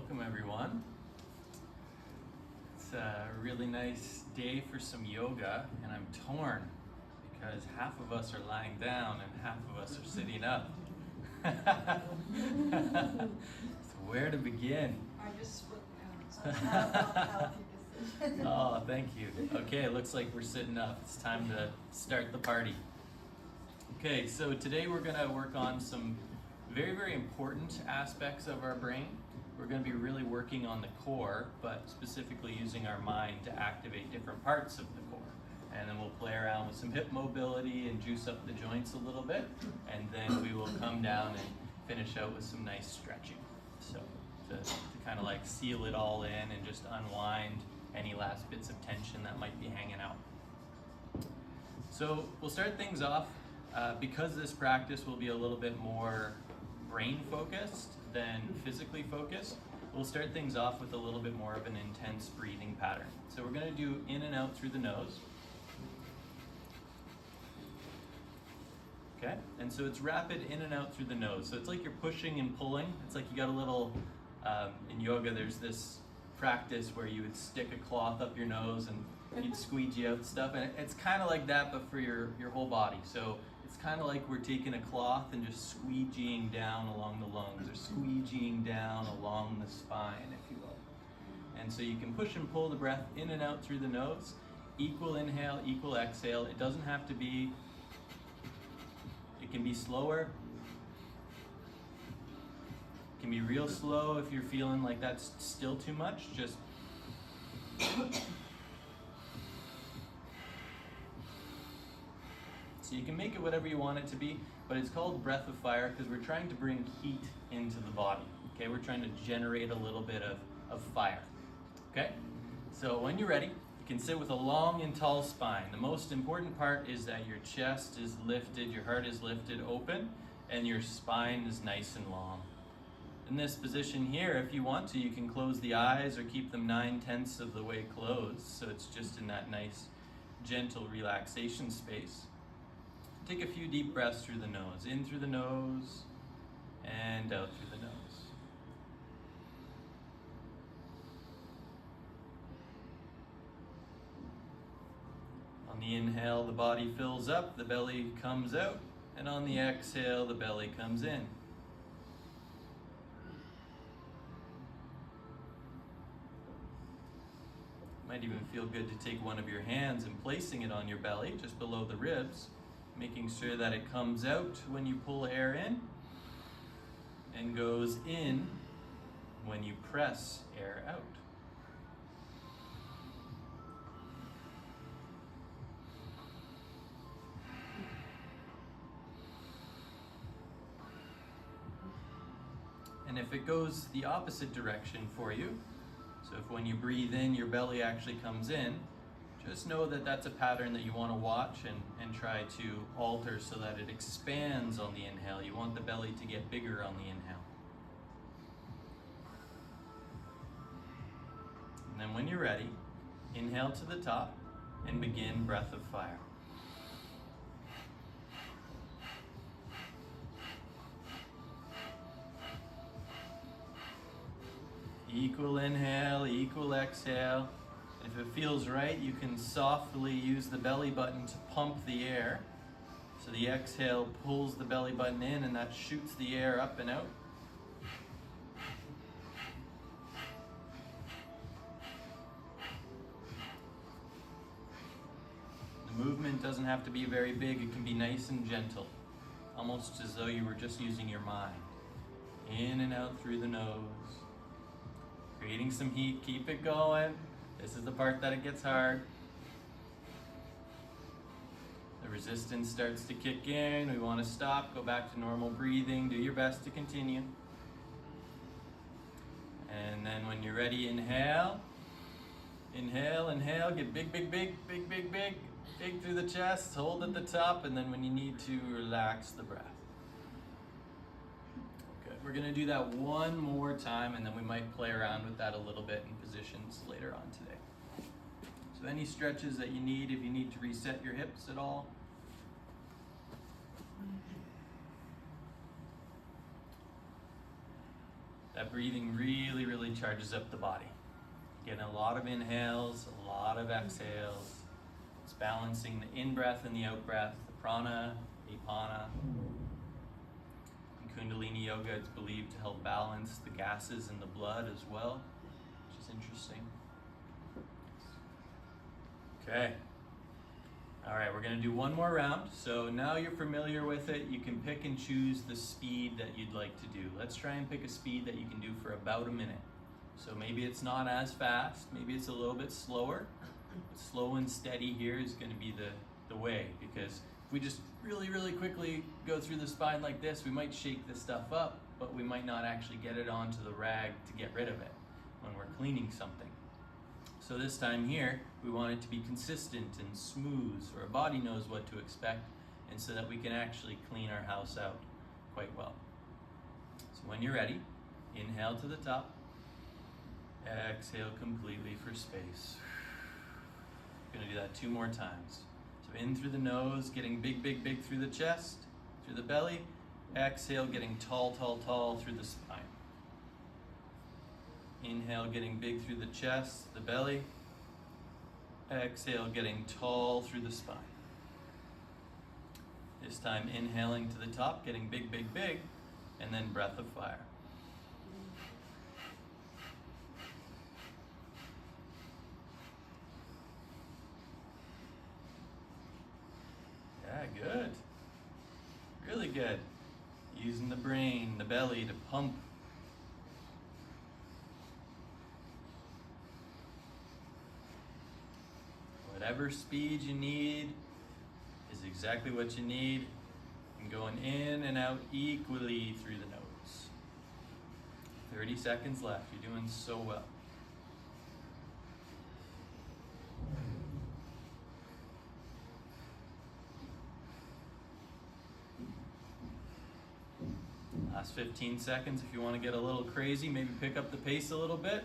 Welcome everyone. It's a really nice day for some yoga, and I'm torn because half of us are lying down and half of us are sitting up. So where to begin? I just split out. Oh, thank you. Okay, it looks like we're sitting up. It's time to start the party. Okay, so today we're going to work on some very important aspects of our brain. We're going to be really working on the core, but specifically using our mind to activate different parts of the core. And then we'll play around with some hip mobility and juice up the joints a little bit. And then we will come down and finish out with some nice stretching. So to kind of like seal it all in and just unwind any last bits of tension that might be hanging out. So we'll start things off because this practice will be a little bit more brain focused than physically focused. We'll start things off with a little bit more of an intense breathing pattern. So we're going to do in and out through the nose. Okay, and so it's rapid in and out through the nose. So it's like you're pushing and pulling. It's like you got a little, in yoga there's this practice where you would stick a cloth up your nose and you'd squeegee out stuff, and it's kind of like that but for your whole body. So it's kind of like we're taking a cloth and just squeegeeing down along the lungs or squeegeeing down along the spine, if you will. And so you can push and pull the breath in and out through the nose. Equal inhale, equal exhale. It doesn't have to be, it can be slower. It can be real slow if you're feeling like that's still too much. Just so you can make it whatever you want it to be, but it's called breath of fire because we're trying to bring heat into the body. Okay, we're trying to generate a little bit of fire. Okay, so when you're ready, you can sit with a long and tall spine. The most important part is that your chest is lifted, your heart is lifted open, and your spine is nice and long. In this position here, if you want to, you can close the eyes or keep them 9/10 of the way closed, so it's just in that nice, gentle relaxation space. Take a few deep breaths through the nose, in through the nose, and out through the nose. On the inhale, the body fills up, the belly comes out, and on the exhale, the belly comes in. Might even feel good to take one of your hands and placing it on your belly, just below the ribs, making sure that it comes out when you pull air in and goes in when you press air out. And if it goes the opposite direction for you, so if when you breathe in, your belly actually comes in, just know that that's a pattern that you want to watch and try to alter so that it expands on the inhale. You want the belly to get bigger on the inhale. And then when you're ready, inhale to the top and begin breath of fire. Equal inhale, equal exhale. If it feels right, you can softly use the belly button to pump the air. So the exhale pulls the belly button in and that shoots the air up and out. The movement doesn't have to be very big, it can be nice and gentle, almost as though you were just using your mind. In and out through the nose. Creating some heat, keep it going. This is the part that it gets hard. The resistance starts to kick in. We want to stop, go back to normal breathing. Do your best to continue. And then when you're ready, inhale. Inhale, inhale, get big through the chest, hold at the top, and then when you need to, relax the breath. We're going to do that one more time, and then we might play around with that a little bit in positions later on today. So any stretches that you need, if you need to reset your hips at all. That That breathing really, really charges up the body. Getting a lot of inhales, a lot of exhales. It's balancing the in-breath and the out-breath, the prana, apana. In Kundalini Yoga, it's believed to help balance the gases in the blood as well, which is interesting. Okay. All right, we're gonna do one more round. So now you're familiar with it, you can pick and choose the speed that you'd like to do. Let's try and pick a speed that you can do for about a minute. So maybe it's not as fast, maybe it's a little bit slower. But slow and steady here is gonna be the way, because if we just really, really quickly go through the spine like this, we might shake this stuff up, but we might not actually get it onto the rag to get rid of it when we're cleaning something. So this time here, we want it to be consistent and smooth so our body knows what to expect, and so that we can actually clean our house out quite well. So when you're ready, inhale to the top, exhale completely for space. We're gonna do that 2 more times. So in through the nose, getting big, big, big through the chest, through the belly. Exhale, getting tall, tall, tall through the spine. Inhale, getting big through the chest, the belly. Exhale, getting tall through the spine. This time inhaling to the top, getting big, big, big, and then breath of fire. Yeah, good. Really good. Using the brain, the belly to pump. Whatever speed you need is exactly what you need. And going in and out equally through the nose. 30 seconds left. You're doing so well. Last 15 seconds. If you want to get a little crazy, maybe pick up the pace a little bit.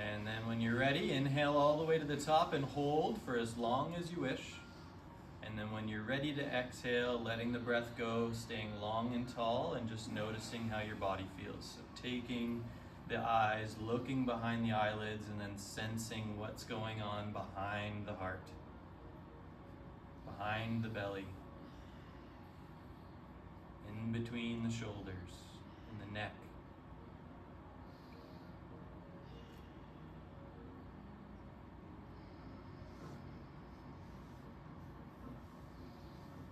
And then when you're ready, inhale all the way to the top and hold for as long as you wish. And then when you're ready to exhale, letting the breath go, staying long and tall, and just noticing how your body feels. So taking the eyes, looking behind the eyelids, and then sensing what's going on behind the heart, behind the belly, in between the shoulders and the neck.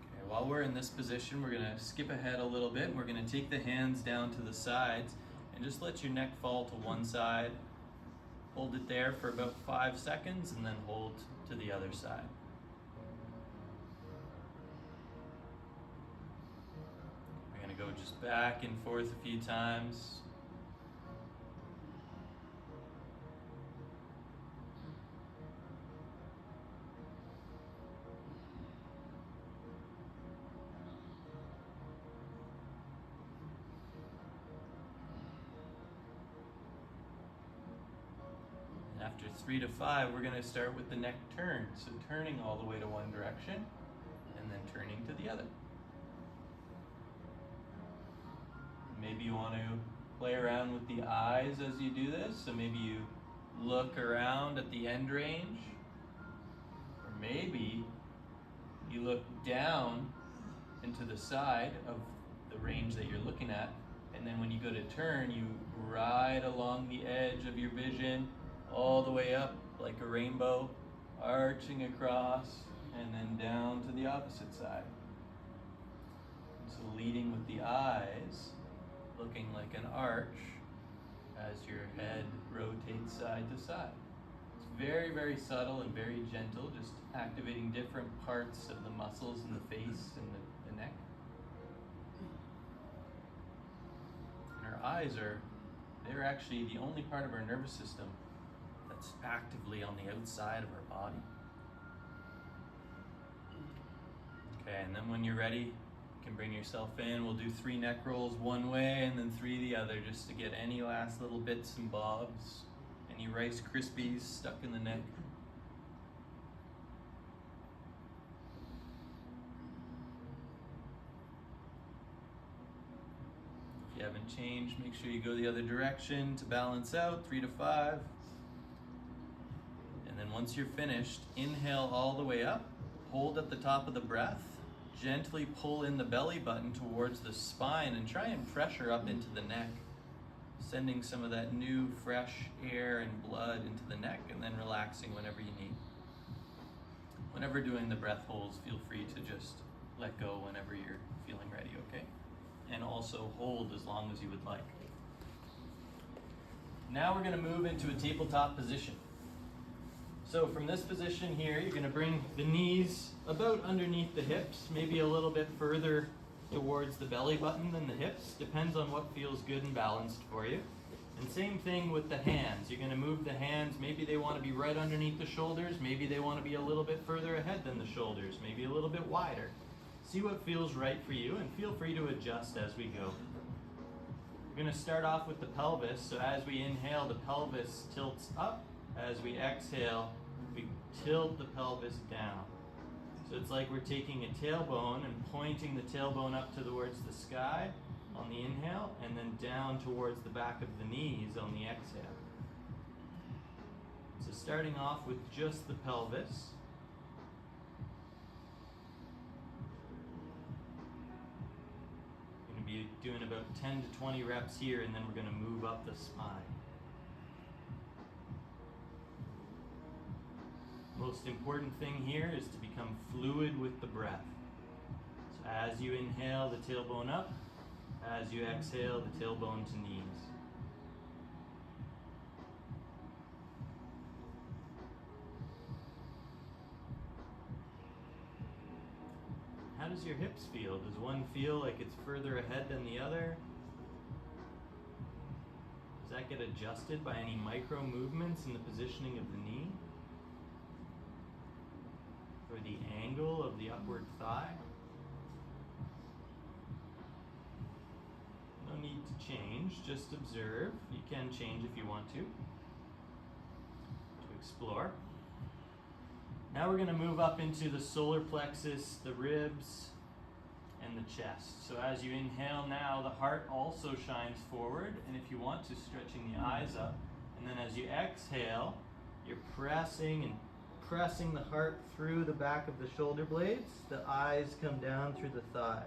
Okay, while we're in this position, we're gonna skip ahead a little bit. We're gonna take the hands down to the sides and just let your neck fall to one side. Hold it there for about 5 seconds and then hold to the other side. Go just back and forth a few times. And after 3 to 5, we're going to start with the neck turn. So turning all the way to one direction and then turning to the other. Maybe you want to play around with the eyes as you do this. So maybe you look around at the end range. Or maybe you look down into the side of the range that you're looking at. And then when you go to turn, you ride along the edge of your vision all the way up like a rainbow, arching across and then down to the opposite side. So leading with the eyes, looking like an arch as your head rotates side to side. It's very, very subtle and very gentle, just activating different parts of the muscles in the face and the neck. And our eyes they're actually the only part of our nervous system that's actively on the outside of our body. Okay, and then when you're ready, you can bring yourself in. We'll do 3 neck rolls one way and then 3 the other, just to get any last little bits and bobs, any Rice Krispies stuck in the neck. If you haven't changed, make sure you go the other direction to balance out, 3 to 5. And then once you're finished, inhale all the way up, hold at the top of the breath, gently pull in the belly button towards the spine and try and pressure up into the neck, sending some of that new fresh air and blood into the neck, and then relaxing whenever you need. Whenever doing the breath holds, feel free to just let go whenever you're feeling ready, okay? And also hold as long as you would like. Now we're going to move into a tabletop position. So from this position here, you're going to bring the knees about underneath the hips, maybe a little bit further towards the belly button than the hips. Depends on what feels good and balanced for you. And same thing with the hands. You're going to move the hands. Maybe they want to be right underneath the shoulders. Maybe they want to be a little bit further ahead than the shoulders. Maybe a little bit wider. See what feels right for you, and feel free to adjust as we go. We're going to start off with the pelvis. So as we inhale, the pelvis tilts up. As we exhale, we tilt the pelvis down. So it's like we're taking a tailbone and pointing the tailbone up towards the sky on the inhale, and then down towards the back of the knees on the exhale. So starting off with just the pelvis. We're going to be doing about 10 to 20 reps here, and then we're going to move up the spine. Most important thing here is to become fluid with the breath. So as you inhale, the tailbone up. As you exhale, the tailbone to knees. How does your hips feel? Does one feel like it's further ahead than the other? Does that get adjusted by any micro movements in the positioning of the knee? Or the angle of the upward thigh? No need to change, just observe. You can change if you want to explore. Now we're going to move up into the solar plexus, the ribs, and the chest. So as you inhale now, the heart also shines forward, and if you want to, stretching the eyes up. And then as you exhale, you're pressing the heart through the back of the shoulder blades. The eyes come down through the thighs.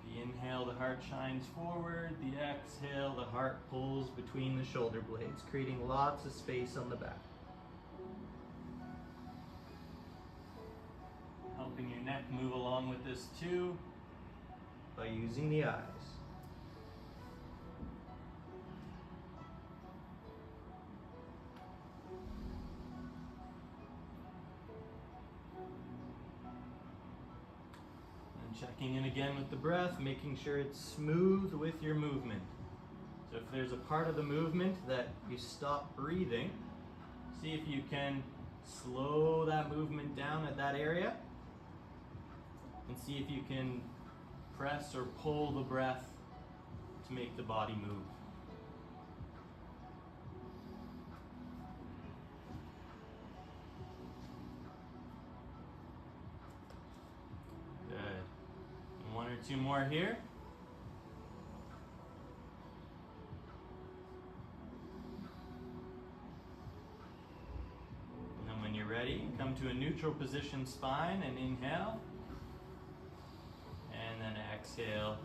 The inhale, the heart shines forward. The exhale, the heart pulls between the shoulder blades, creating lots of space on the back. Helping your neck move along with this too by using the eyes. Checking in again with the breath, making sure it's smooth with your movement. So if there's a part of the movement that you stop breathing, see if you can slow that movement down at that area, and see if you can press or pull the breath to make the body move. One or two more here. And then when you're ready, come to a neutral position spine and inhale. And then exhale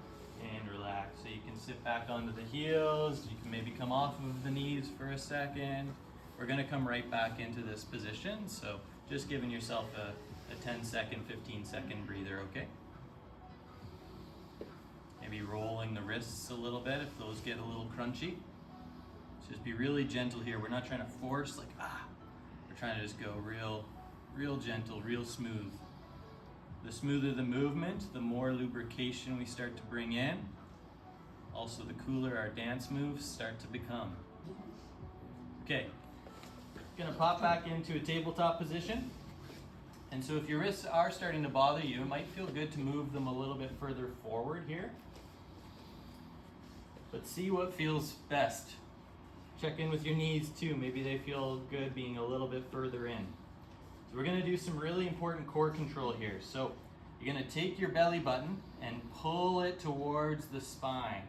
and relax. So you can sit back onto the heels. You can maybe come off of the knees for a second. We're going to come right back into this position. So just giving yourself a 10-second, 15-second breather, okay? Maybe rolling the wrists a little bit if those get a little crunchy. Just be really gentle here. We're not trying to force like, We're trying to just go real gentle, real smooth. The smoother the movement, the more lubrication we start to bring in. Also, the cooler our dance moves start to become. Okay, gonna pop back into a tabletop position. And so if your wrists are starting to bother you, it might feel good to move them a little bit further forward here. But see what feels best. Check in with your knees too. Maybe they feel good being a little bit further in. So we're going to do some really important core control here. So You're gonna take your belly button and pull it towards the spine.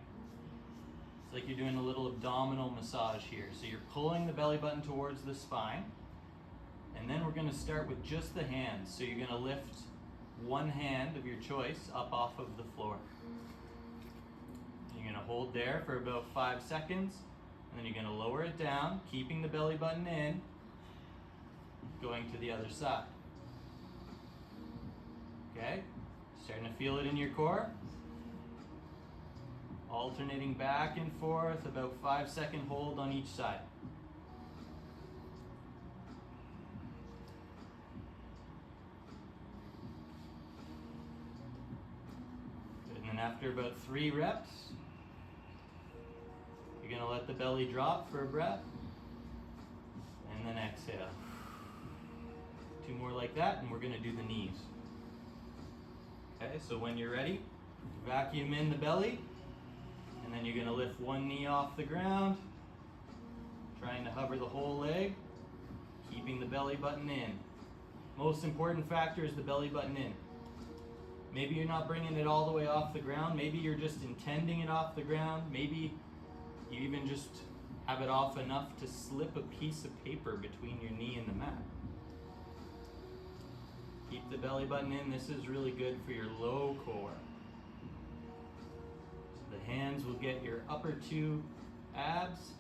It's like you're doing a little abdominal massage here. So you're pulling the belly button towards the spine. And then we're gonna start with just the hands. So you're gonna lift one hand of your choice up off of the floor. You're gonna hold there for about 5 seconds, and then you're gonna lower it down, keeping the belly button in, going to the other side. Okay? Starting to feel it in your core. Alternating back and forth, about 5-second hold on each side. Good. And then after about 3 reps, you're going to let the belly drop for a breath, and then exhale. 2 more like that, and we're going to do the knees. Okay, so when you're ready, vacuum in the belly, and then you're going to lift one knee off the ground, trying to hover the whole leg, keeping the belly button in. Most important factor is the belly button in. Maybe you're not bringing it all the way off the ground. Maybe you're just intending it off the ground. Maybe you even just have it off enough to slip a piece of paper between your knee and the mat. Keep the belly button in. This is really good for your low core. So the hands will get your upper 2 abs,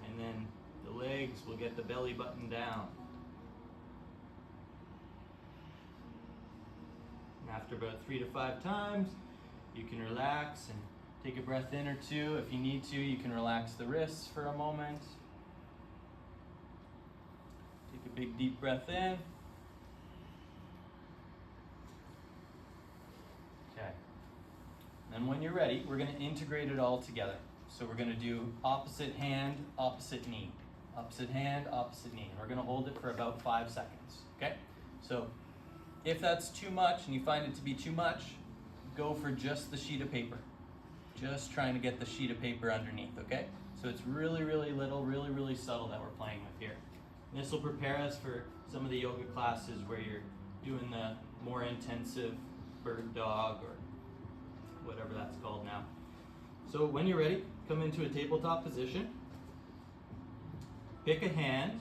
and then the legs will get the belly button down. And after about 3 to 5 times, you can relax and take a breath in or 2. If you need to, you can relax the wrists for a moment. Take a big deep breath in. Okay. And when you're ready, we're going to integrate it all together. So we're going to do opposite hand, opposite knee. Opposite hand, opposite knee. And we're going to hold it for about 5 seconds. Okay? So if that's too much and you find it to be too much, go for just the sheet of paper. Just trying to get the sheet of paper underneath, okay? So it's really, really little, really, really subtle that we're playing with here. This will prepare us for some of the yoga classes where you're doing the more intensive bird dog or whatever that's called now. So when you're ready, come into a tabletop position. Pick a hand,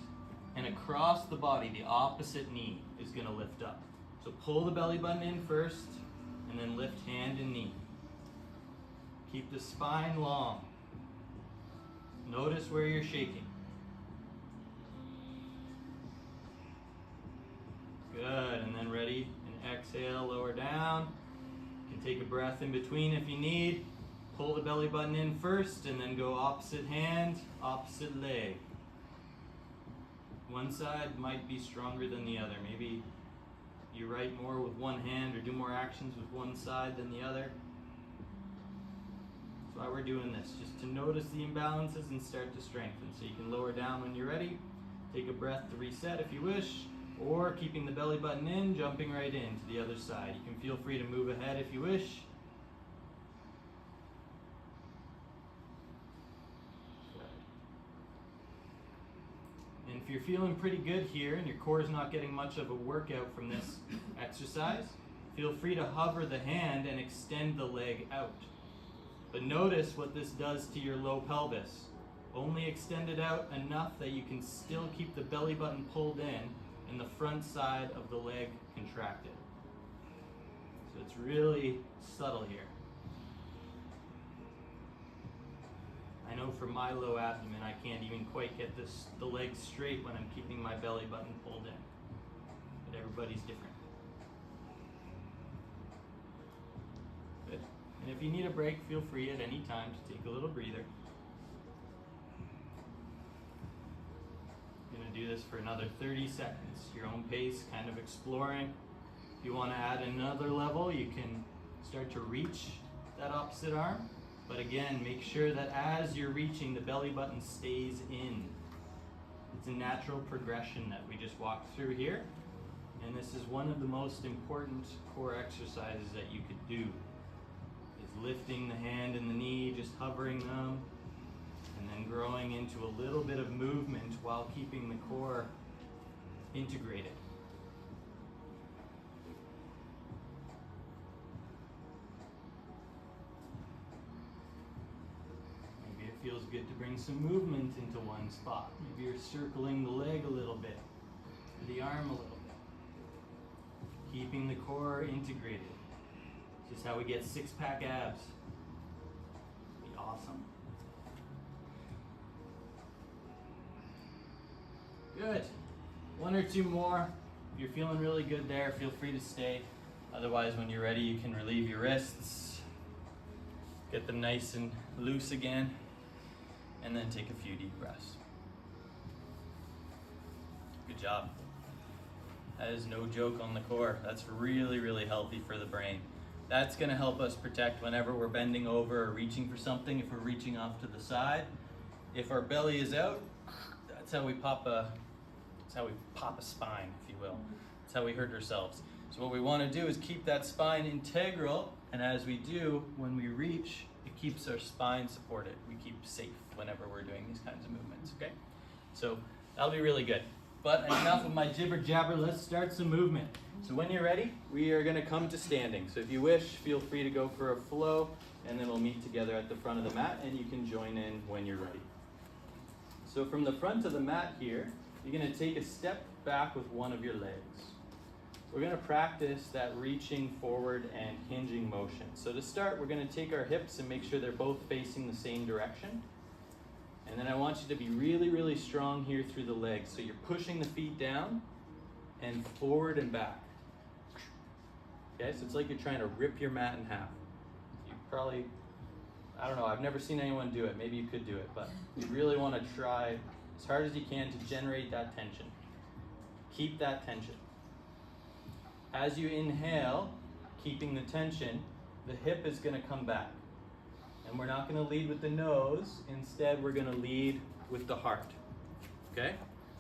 and across the body, the opposite knee is going to lift up. So pull the belly button in first, and then lift hand and knee. Keep the spine long. Notice where you're shaking. Good, and then ready, and exhale, lower down. You can take a breath in between if you need. Pull the belly button in first, and then go opposite hand, opposite leg. One side might be stronger than the other. Maybe you write more with one hand or do more actions with one side than the other. That's why we're doing this, just to notice the imbalances and start to strengthen. So you can lower down when you're ready, take a breath to reset if you wish, or keeping the belly button in, jumping right in to the other side. You can feel free to move ahead if you wish. And if you're feeling pretty good here and your core is not getting much of a workout from this exercise, feel free to hover the hand and extend the leg out. But notice what this does to your low pelvis. Only extend it out enough that you can still keep the belly button pulled in and the front side of the leg contracted. So it's really subtle here. I know for my low abdomen, I can't even quite get the legs straight when I'm keeping my belly button pulled in. But everybody's different. Good. And if you need a break, feel free at any time to take a little breather. You're going to do this for another 30 seconds. Your own pace, kind of exploring. If you want to add another level, you can start to reach that opposite arm. But again, make sure that as you're reaching, the belly button stays in. It's a natural progression that we just walked through here. And this is one of the most important core exercises that you could do. Is lifting the hand and the knee, just hovering them, and then growing into a little bit of movement while keeping the core integrated. feels good to bring some movement into one spot. Maybe you're circling the leg a little bit, or the arm a little bit. Keeping the core integrated. This is how we get six-pack abs. Be awesome. Good. One or two more. If you're feeling really good there, feel free to stay. Otherwise, when you're ready, you can relieve your wrists. Get them nice and loose again. And then take a few deep breaths. Good job. That is no joke on the core. That's really, really healthy for the brain. That's going to help us protect whenever we're bending over or reaching for something, if we're reaching off to the side. If our belly is out, that's how we pop a spine, if you will. That's how we hurt ourselves. So what we want to do is keep that spine integral, and as we do, when we reach, it keeps our spine supported. We keep safe whenever we're doing these kinds of movements, okay? So that'll be really good. But enough of my jibber jabber, let's start some movement. So when you're ready, we are going to come to standing. So if you wish, feel free to go for a flow, and then we'll meet together at the front of the mat, and you can join in when you're ready. So from the front of the mat here, you're going to take a step back with one of your legs. We're going to practice that reaching forward and hinging motion. So to start, we're going to take our hips and make sure they're both facing the same direction. And then I want you to be really, really strong here through the legs. So you're pushing the feet down and forward and back. Okay, so it's like you're trying to rip your mat in half. You probably, I don't know, I've never seen anyone do it. Maybe you could do it, but you really want to try as hard as you can to generate that tension. Keep that tension. As you inhale, keeping the tension, the hip is going to come back. And we're not going to lead with the nose. Instead, we're going to lead with the heart. Okay?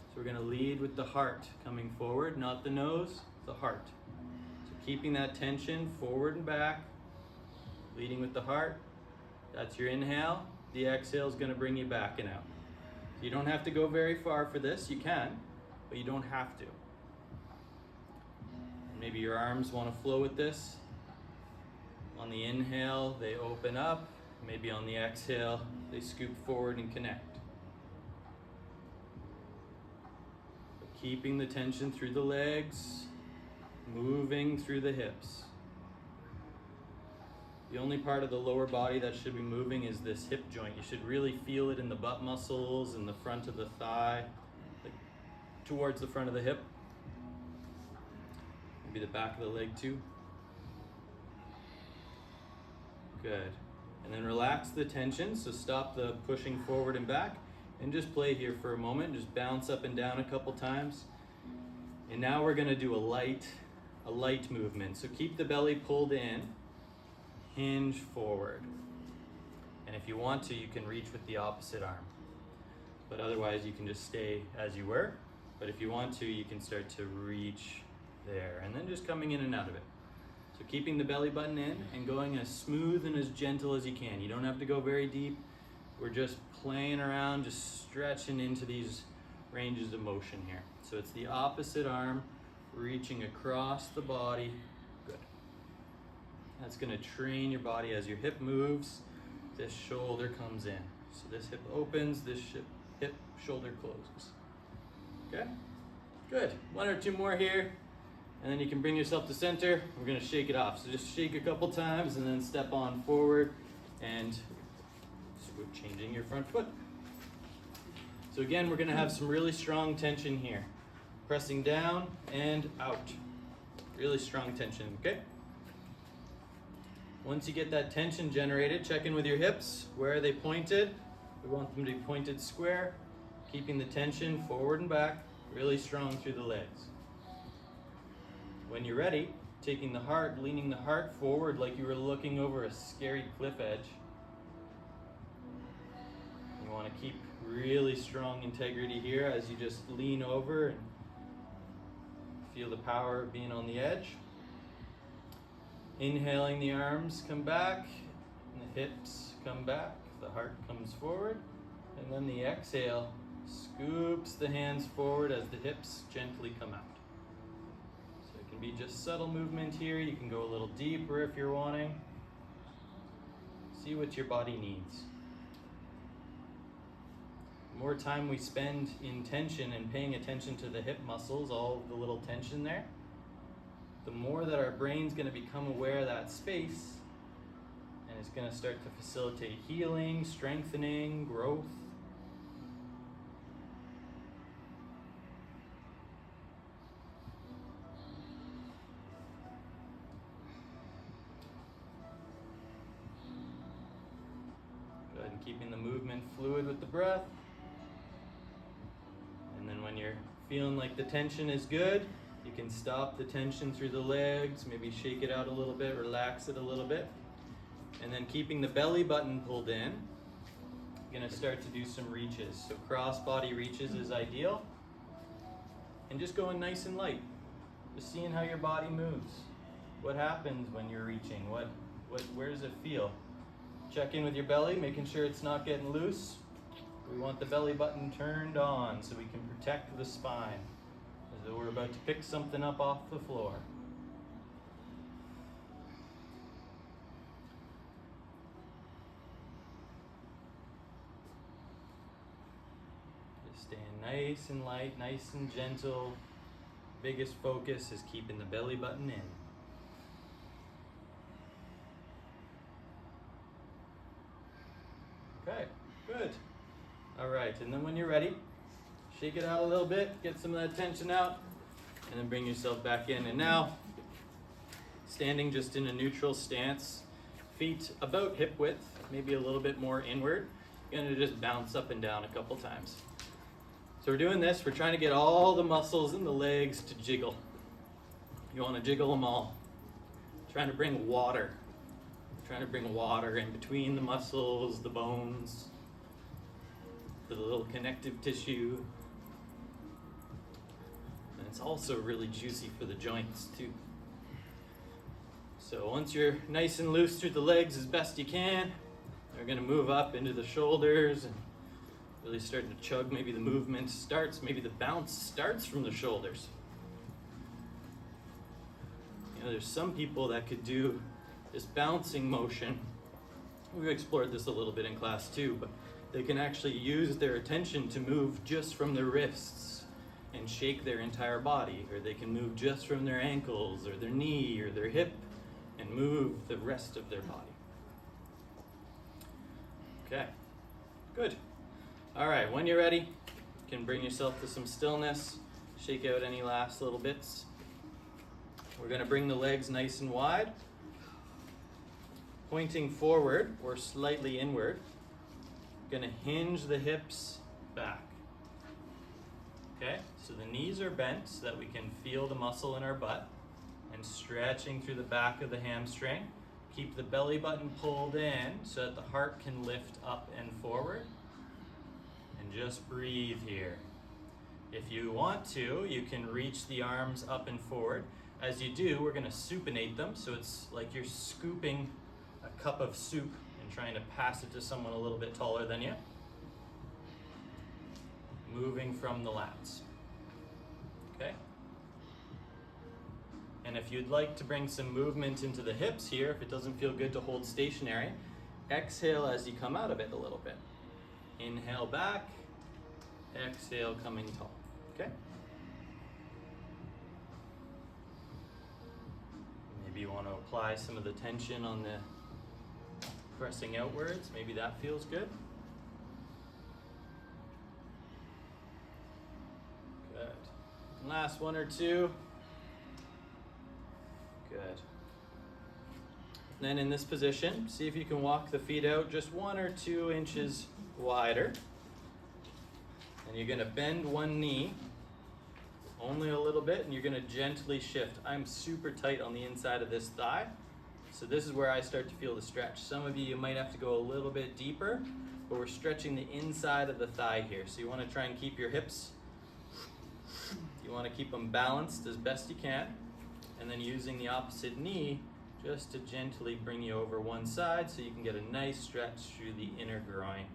So we're going to lead with the heart coming forward, not the nose, the heart. So keeping that tension forward and back, leading with the heart. That's your inhale. The exhale is going to bring you back and out. You don't have to go very far for this. You can, but you don't have to. Maybe your arms want to flow with this. On the inhale, they open up. Maybe on the exhale, they scoop forward and connect. But keeping the tension through the legs, moving through the hips. The only part of the lower body that should be moving is this hip joint. You should really feel it in the butt muscles and the front of the thigh, like towards the front of the hip. Maybe the back of the leg too. Good. And then relax the tension, so stop the pushing forward and back, and just play here for a moment. Just bounce up and down a couple times. And now we're gonna do a light movement. So keep the belly pulled in, hinge forward. And if you want to, you can reach with the opposite arm. But otherwise, you can just stay as you were. But if you want to, you can start to reach there, and then just coming in and out of it. So keeping the belly button in and going as smooth and as gentle as you can. You don't have to go very deep. We're just playing around, just stretching into these ranges of motion here. So it's the opposite arm reaching across the body. Good. That's going to train your body as your hip moves. This shoulder comes in. So this hip opens, this hip shoulder closes. Okay? Good. One or two more here. And then you can bring yourself to center. We're going to shake it off. So just shake a couple times and then step on forward and changing your front foot. So again, we're going to have some really strong tension here. Pressing down and out. Really strong tension, okay? Once you get that tension generated, check in with your hips. Where are they pointed? We want them to be pointed square. Keeping the tension forward and back, really strong through the legs. When you're ready, taking the heart, leaning the heart forward like you were looking over a scary cliff edge. You want to keep really strong integrity here as you just lean over and feel the power of being on the edge. Inhaling, the arms come back, and the hips come back, the heart comes forward, and then the exhale scoops the hands forward as the hips gently come out. Be just subtle movement here. You can go a little deeper if you're wanting. See what your body needs. The more time we spend in tension and paying attention to the hip muscles, all of the little tension there, the more that our brain's going to become aware of that space, and it's going to start to facilitate healing, strengthening, growth. Good, and keeping the movement fluid with the breath. And then when you're feeling like the tension is good, you can stop the tension through the legs, maybe shake it out a little bit, relax it a little bit. And then keeping the belly button pulled in, you're gonna start to do some reaches. So cross body reaches is ideal. And just going nice and light. Just seeing how your body moves. What happens when you're reaching? Where does it feel? Check in with your belly, making sure it's not getting loose. We want the belly button turned on so we can protect the spine as though we're about to pick something up off the floor. Just staying nice and light, nice and gentle. Biggest focus is keeping the belly button in. Okay, good. All right, and then when you're ready, shake it out a little bit, get some of that tension out, and then bring yourself back in. And now, standing just in a neutral stance, feet about hip width, maybe a little bit more inward. You're gonna just bounce up and down a couple times. So we're doing this, we're trying to get all the muscles in the legs to jiggle. You wanna jiggle them all. Trying to bring water. Trying to bring water in between the muscles, the bones, the little connective tissue. And it's also really juicy for the joints too. So once you're nice and loose through the legs as best you can, we're gonna move up into the shoulders and really start to chug. Maybe the movement starts, maybe the bounce starts from the shoulders. You know, there's some people that could do this bouncing motion. We've explored this a little bit in class too, but they can actually use their attention to move just from their wrists and shake their entire body, or they can move just from their ankles or their knee or their hip and move the rest of their body. Okay, good. All right, when you're ready, you can bring yourself to some stillness, shake out any last little bits. We're gonna bring the legs nice and wide, pointing forward or slightly inward. Gonna hinge the hips back. Okay, so the knees are bent so that we can feel the muscle in our butt, and stretching through the back of the hamstring. Keep the belly button pulled in so that the heart can lift up and forward. And just breathe here. If you want to, you can reach the arms up and forward. As you do, we're gonna supinate them, so it's like you're scooping a cup of soup and trying to pass it to someone a little bit taller than you. Moving from the lats. Okay? And if you'd like to bring some movement into the hips here, if it doesn't feel good to hold stationary, exhale as you come out of it a little bit. Inhale back, exhale coming tall. Okay? Maybe you want to apply some of the tension on the pressing outwards. Maybe that feels good. Good. Last one or two. Good. Then in this position, see if you can walk the feet out just 1 or 2 inches wider. And you're gonna bend one knee, only a little bit, and you're gonna gently shift. I'm super tight on the inside of this thigh, so this is where I start to feel the stretch. Some of you might have to go a little bit deeper, but we're stretching the inside of the thigh here. So you wanna try and keep your hips, you wanna keep them balanced as best you can, and then using the opposite knee just to gently bring you over one side so you can get a nice stretch through the inner groin.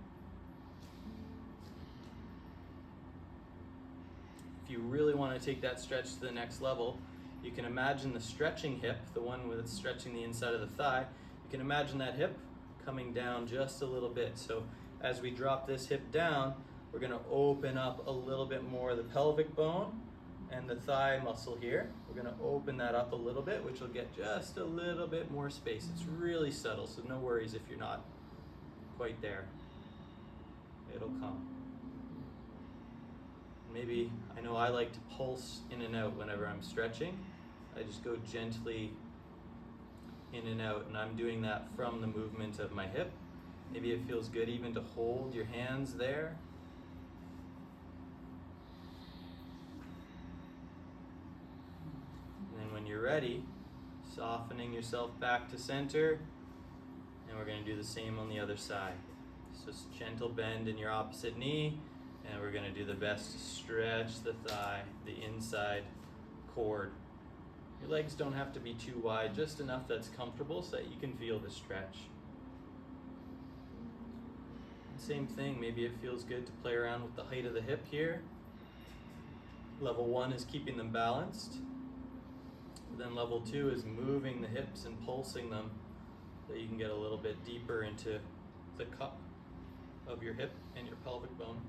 If you really want to take that stretch to the next level, you can imagine the stretching hip, the one with stretching the inside of the thigh. You can imagine that hip coming down just a little bit. So as we drop this hip down, we're gonna open up a little bit more the pelvic bone and the thigh muscle here. We're gonna open that up a little bit, which will get just a little bit more space. It's really subtle, so no worries if you're not quite there. It'll come. Maybe, I know I like to pulse in and out whenever I'm stretching. I just go gently in and out, and I'm doing that from the movement of my hip. Maybe it feels good even to hold your hands there. And then when you're ready, softening yourself back to center, and we're going to do the same on the other side. Just gentle bend in your opposite knee, and we're going to do the best to stretch the thigh, the inside cord. Your legs don't have to be too wide, just enough that's comfortable so that you can feel the stretch. Same thing, maybe it feels good to play around with the height of the hip here. Level 1 is keeping them balanced. Then level 2 is moving the hips and pulsing them so you can get a little bit deeper into the cup of your hip and your pelvic bone.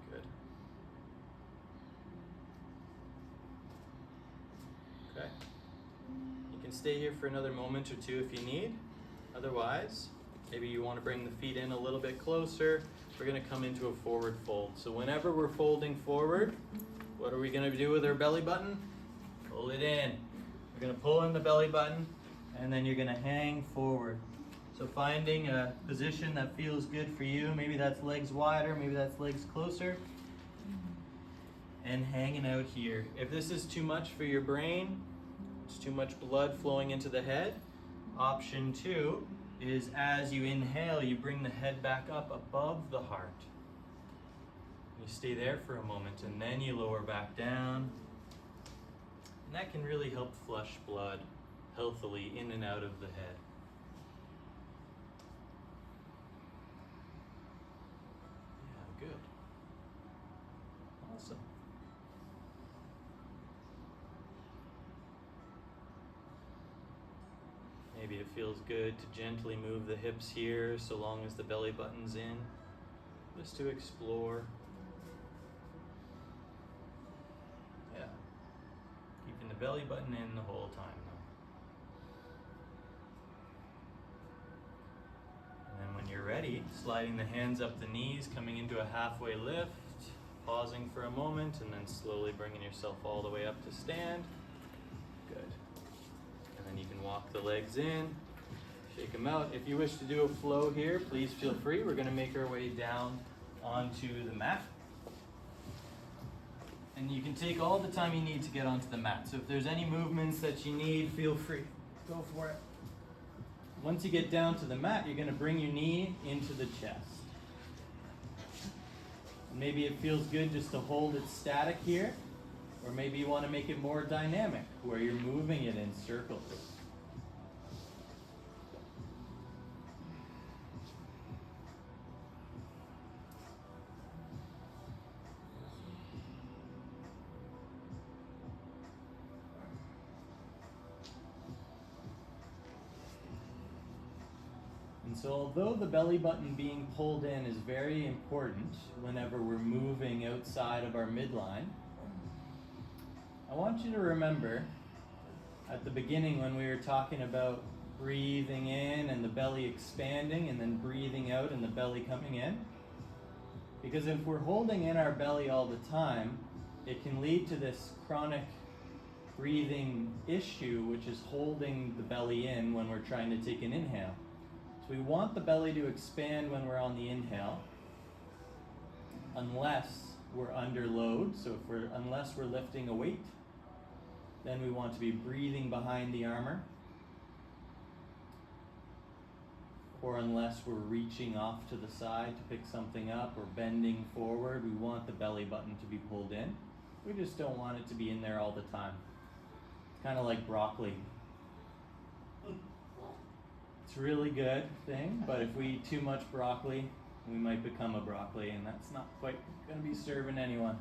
Good. Okay. You can stay here for another moment or two if you need. Otherwise, maybe you want to bring the feet in a little bit closer. We're going to come into a forward fold. So whenever we're folding forward, what are we going to do with our belly button? Pull it in. We're going to pull in the belly button, and then you're going to hang forward. So finding a position that feels good for you. Maybe that's legs wider, maybe that's legs closer. And hanging out here. If this is too much for your brain, it's too much blood flowing into the head, option 2 is as you inhale, you bring the head back up above the heart. You stay there for a moment, and then you lower back down. And that can really help flush blood healthily in and out of the head. Yeah, good. Awesome. Maybe it feels good to gently move the hips here so long as the belly button's in, just to explore. Yeah, keeping the belly button in the whole time though. And then when you're ready, sliding the hands up the knees, coming into a halfway lift, pausing for a moment, and then slowly bringing yourself all the way up to stand. Good. And you can walk the legs in, shake them out. If you wish to do a flow here, please feel free. We're going to make our way down onto the mat. And you can take all the time you need to get onto the mat. So if there's any movements that you need, feel free. Go for it. Once you get down to the mat, you're going to bring your knee into the chest. Maybe it feels good just to hold it static here. Or maybe you want to make it more dynamic, where you're moving it in circles. And so although the belly button being pulled in is very important whenever we're moving outside of our midline, I want you to remember at the beginning when we were talking about breathing in and the belly expanding and then breathing out and the belly coming in. Because if we're holding in our belly all the time, it can lead to this chronic breathing issue, which is holding the belly in when we're trying to take an inhale. So we want the belly to expand when we're on the inhale, unless we're under load. So unless we're lifting a weight, then we want to be breathing behind the armor. Or unless we're reaching off to the side to pick something up or bending forward, we want the belly button to be pulled in. We just don't want it to be in there all the time. It's kind of like broccoli. It's a really good thing, but if we eat too much broccoli, we might become a broccoli, and that's not quite going to be serving anyone.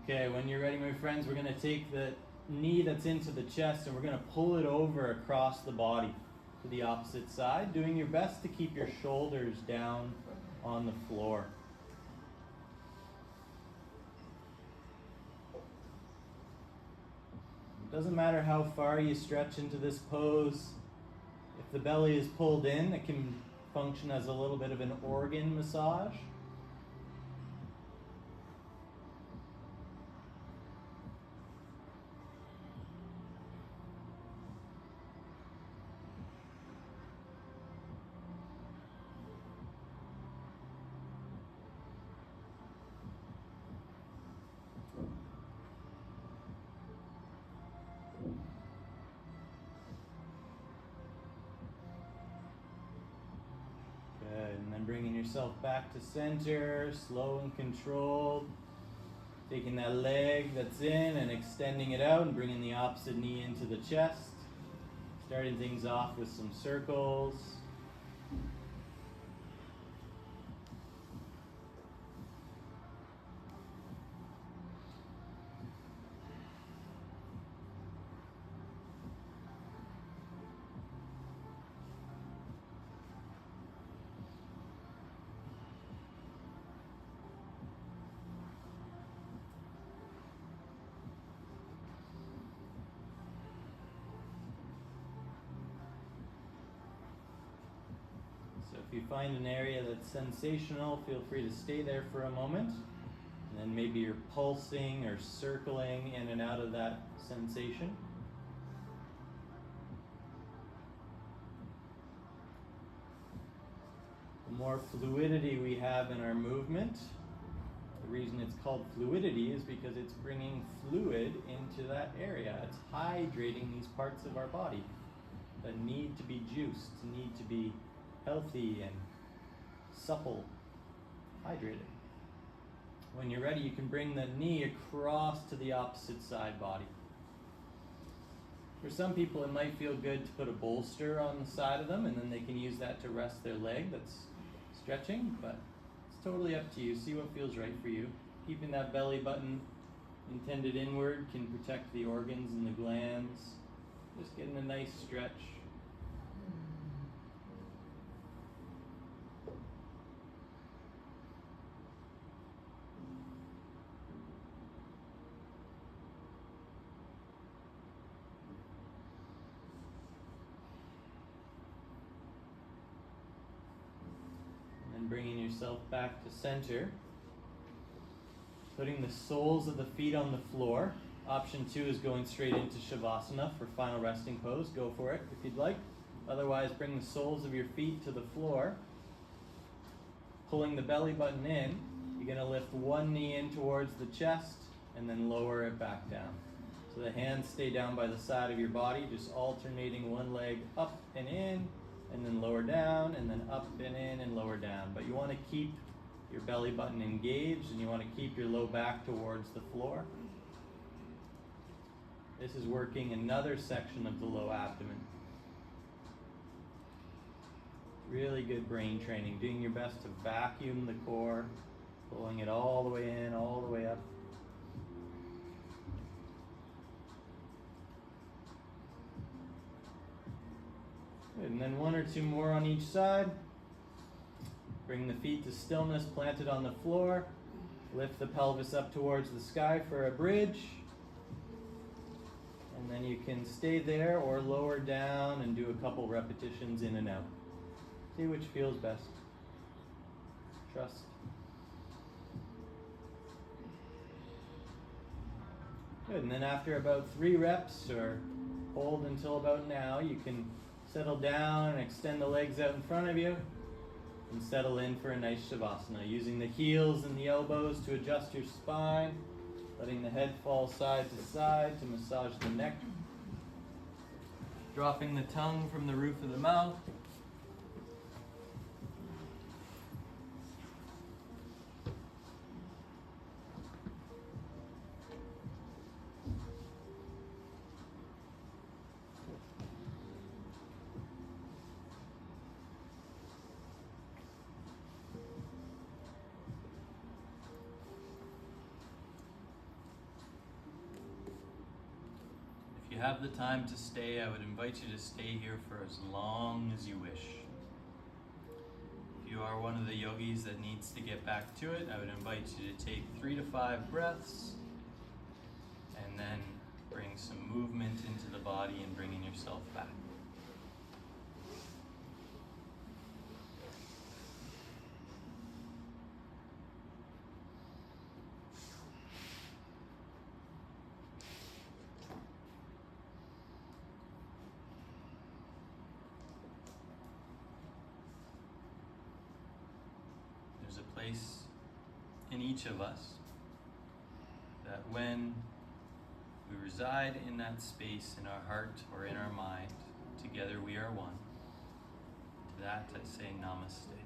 Okay, when you're ready, my friends, we're going to take the knee that's into the chest and we're going to pull it over across the body to the opposite side, doing your best to keep your shoulders down on the floor. It doesn't matter how far you stretch into this pose. If the belly is pulled in, it can function as a little bit of an organ massage. Good, and then bringing yourself back to center, slow and controlled. Taking that leg that's in and extending it out and bringing the opposite knee into the chest. Starting things off with some circles. So if you find an area that's sensational, feel free to stay there for a moment. And then maybe you're pulsing or circling in and out of that sensation. The more fluidity we have in our movement, the reason it's called fluidity is because it's bringing fluid into that area. It's hydrating these parts of our body that need to be juiced, need to be healthy and supple, hydrated. When you're ready, you can bring the knee across to the opposite side body. For some people, it might feel good to put a bolster on the side of them, and then they can use that to rest their leg that's stretching, but it's totally up to you. See what feels right for you. Keeping that belly button intended inward can protect the organs and the glands. Just getting a nice stretch. Bringing yourself back to center. Putting the soles of the feet on the floor. Option 2 is going straight into Shavasana for final resting pose. Go for it if you'd like. Otherwise, bring the soles of your feet to the floor. Pulling the belly button in, you're going to lift one knee in towards the chest and then lower it back down. So the hands stay down by the side of your body, just alternating one leg up and in, and then lower down, and then up and in and lower down. But you want to keep your belly button engaged, and you want to keep your low back towards the floor. This is working another section of the low abdomen. Really good brain training, doing your best to vacuum the core, pulling it all the way in, all the way up. Good. And then one or two more on each side. Bring the feet to stillness, planted on the floor. Lift the pelvis up towards the sky for a bridge. And then you can stay there or lower down and do a couple repetitions in and out. See which feels best. Trust. Good. And then after about 3 reps, or hold until about now, you can settle down and extend the legs out in front of you and settle in for a nice Shavasana, using the heels and the elbows to adjust your spine, letting the head fall side to side to massage the neck, dropping the tongue from the roof of the mouth. you have the time to stay, I would invite you to stay here for as long as you wish. If you are one of the yogis that needs to get back to it, I would invite you to take 3 to 5 breaths and then bring some movement into the body and bringing yourself back. There's a place in each of us that when we reside in that space in our heart or in our mind, together we are one. To that I say namaste.